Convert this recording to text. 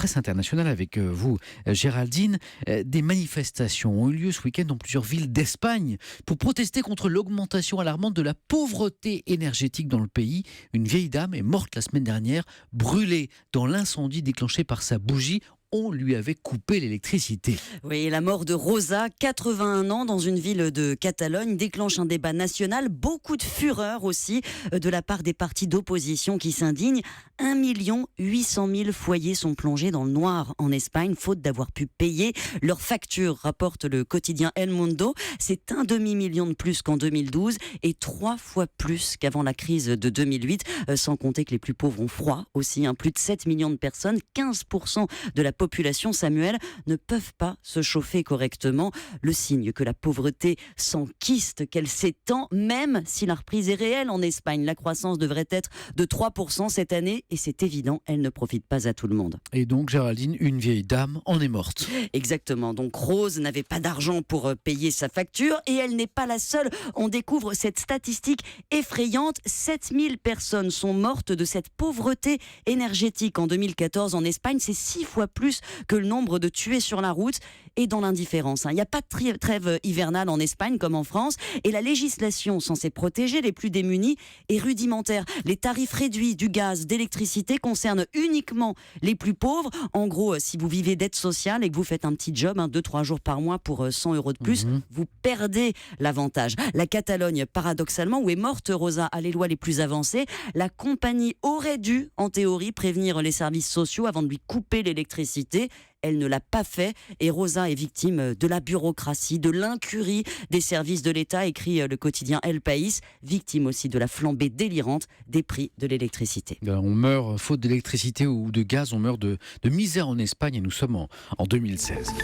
presse internationale avec vous, Géraldine. Des manifestations ont eu lieu ce week-end dans plusieurs villes d'Espagne pour protester contre l'augmentation alarmante de la pauvreté énergétique dans le pays. Une vieille dame est morte la semaine dernière, brûlée dans l'incendie déclenché par sa bougie. On lui avait coupé l'électricité. Oui, la mort de Rosa, 81 ans, dans une ville de Catalogne, déclenche un débat national. Beaucoup de fureur aussi de la part des partis d'opposition qui s'indignent. 1 800 000 foyers sont plongés dans le noir en Espagne, faute d'avoir pu payer leurs factures, rapporte le quotidien El Mundo. C'est un demi-million de plus qu'en 2012 et 3 fois plus qu'avant la crise de 2008, sans compter que les plus pauvres ont froid aussi. Plus de 7 millions de personnes, 15% de la population, Samuel, ne peuvent pas se chauffer correctement. Le signe que la pauvreté s'enquiste, qu'elle s'étend, même si la reprise est réelle en Espagne. La croissance devrait être de 3% cette année et c'est évident, elle ne profite pas à tout le monde. Et donc, Géraldine, une vieille dame en est morte. Exactement. Donc Rose n'avait pas d'argent pour payer sa facture et elle n'est pas la seule. On découvre cette statistique effrayante. 7000 personnes sont mortes de cette pauvreté énergétique en 2014 en Espagne. C'est 6 fois plus que le nombre de tués sur la route et dans l'indifférence. Il n'y a pas de trêve hivernale en Espagne comme en France et la législation censée protéger les plus démunis est rudimentaire. Les tarifs réduits du gaz, d'électricité concernent uniquement les plus pauvres. En gros, si vous vivez d'aide sociale et que vous faites un petit job, 2-3 jours par mois pour 100 € de plus, vous perdez l'avantage. La Catalogne, paradoxalement, où est morte Rosa, a les lois les plus avancées. La compagnie aurait dû, en théorie, prévenir les services sociaux avant de lui couper l'électricité. Elle ne l'a pas fait et Rosa est victime de la bureaucratie, de l'incurie des services de l'État, écrit le quotidien El País, victime aussi de la flambée délirante des prix de l'électricité. On meurt faute d'électricité ou de gaz, on meurt de misère en Espagne et nous sommes en 2016.